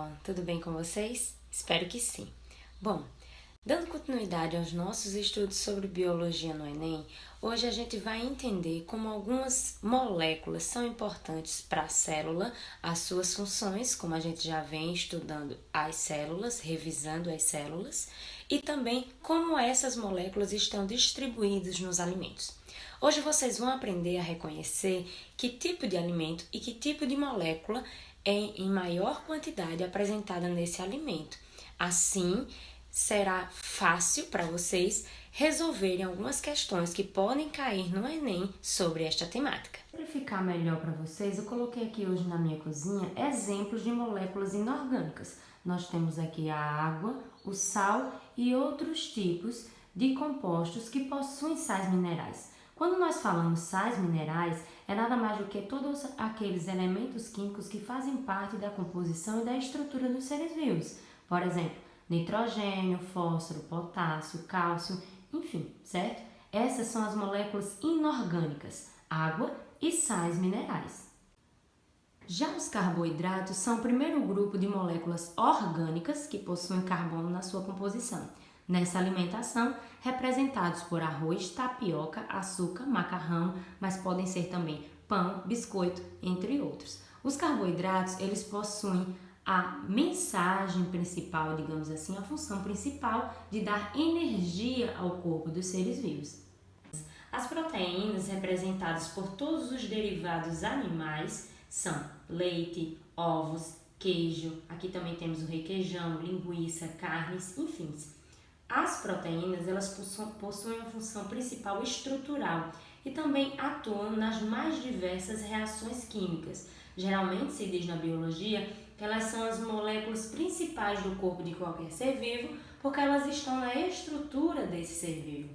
pessoal, tudo bem com vocês? Espero que sim. Bom, dando continuidade aos nossos estudos sobre biologia no Enem, hoje a gente vai entender como algumas moléculas são importantes para a célula, as suas funções, como a gente já vem estudando as células, revisando as células, e também como essas moléculas estão distribuídas nos alimentos. Hoje vocês vão aprender a reconhecer que tipo de alimento e que tipo de molécula é em maior quantidade apresentada nesse alimento. Assim, será fácil para vocês resolverem algumas questões que podem cair no Enem sobre esta temática. Para ficar melhor para vocês, eu coloquei aqui hoje na minha cozinha exemplos de moléculas inorgânicas. Nós temos aqui a água, o sal e outros tipos de compostos que possuem sais minerais. Quando nós falamos sais minerais, é nada mais do que todos aqueles elementos químicos que fazem parte da composição e da estrutura dos seres vivos. Por exemplo, nitrogênio, fósforo, potássio, cálcio, enfim, certo? Essas são as moléculas inorgânicas, água e sais minerais. Já os carboidratos são o primeiro grupo de moléculas orgânicas que possuem carbono na sua composição. Nessa alimentação, representados por arroz, tapioca, açúcar, macarrão, mas podem ser também pão, biscoito, entre outros. Os carboidratos, eles possuem a mensagem principal, digamos assim, a função principal de dar energia ao corpo dos seres vivos. As proteínas, representadas por todos os derivados animais, são leite, ovos, queijo, aqui também temos o requeijão, linguiça, carnes, enfim. As proteínas, elas possuem uma função principal estrutural e também atuam nas mais diversas reações químicas. Geralmente se diz na biologia que elas são as moléculas principais do corpo de qualquer ser vivo, porque elas estão na estrutura desse ser vivo.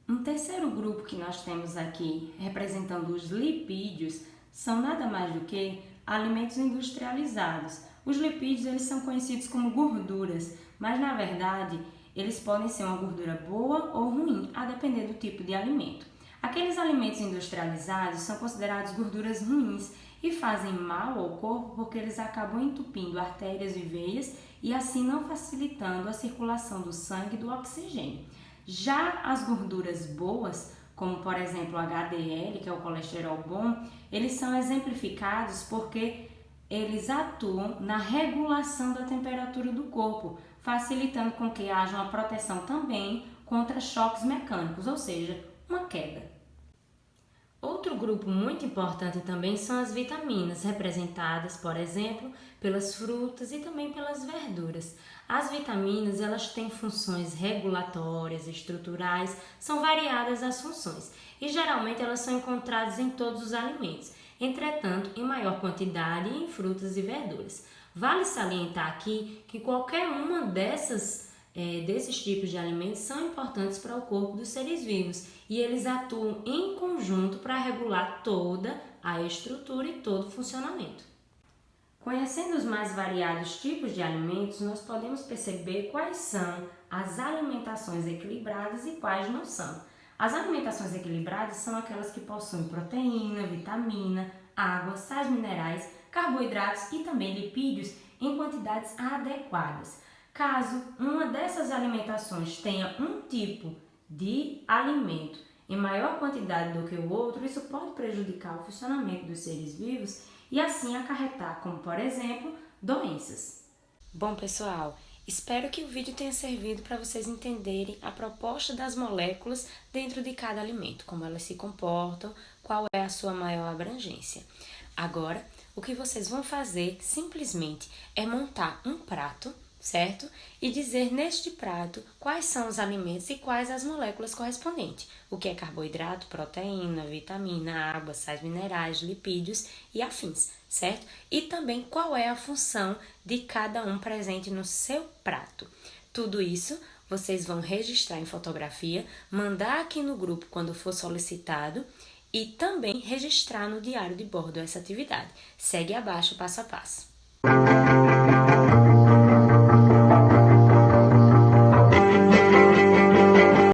Um terceiro grupo que nós temos aqui, representando os lipídios, são nada mais do que alimentos industrializados. Os lipídios, eles são conhecidos como gorduras, mas na verdade eles podem ser uma gordura boa ou ruim, a depender do tipo de alimento. Aqueles alimentos industrializados são considerados gorduras ruins e fazem mal ao corpo porque eles acabam entupindo artérias e veias e assim não facilitando a circulação do sangue e do oxigênio. Já as gorduras boas, como por exemplo o HDL, que é o colesterol bom, eles são exemplificados porque eles atuam na regulação da temperatura do corpo, facilitando com que haja uma proteção também contra choques mecânicos, ou seja, uma queda. Outro grupo muito importante também são as vitaminas, representadas, por exemplo, pelas frutas e também pelas verduras. As vitaminas, elas têm funções regulatórias, estruturais, são variadas as funções e geralmente elas são encontradas em todos os alimentos, entretanto, em maior quantidade em frutas e verduras. Vale salientar aqui que qualquer uma desses tipos de alimentos são importantes para o corpo dos seres vivos e eles atuam em conjunto para regular toda a estrutura e todo o funcionamento. Conhecendo os mais variados tipos de alimentos, nós podemos perceber quais são as alimentações equilibradas e quais não são. As alimentações equilibradas são aquelas que possuem proteína, vitamina, água, sais minerais, carboidratos e também lipídios em quantidades adequadas. Caso uma dessas alimentações tenha um tipo de alimento em maior quantidade do que o outro, isso pode prejudicar o funcionamento dos seres vivos e assim acarretar, como por exemplo, doenças. Bom pessoal, espero que o vídeo tenha servido para vocês entenderem a proposta das moléculas dentro de cada alimento, como elas se comportam, qual é a sua maior abrangência. Agora, o que vocês vão fazer simplesmente é montar um prato, certo? E dizer neste prato quais são os alimentos e quais as moléculas correspondentes. O que é carboidrato, proteína, vitamina, água, sais minerais, lipídios e afins, certo? E também qual é a função de cada um presente no seu prato. Tudo isso vocês vão registrar em fotografia, mandar aqui no grupo quando for solicitado e também registrar no diário de bordo essa atividade. Segue abaixo passo a passo.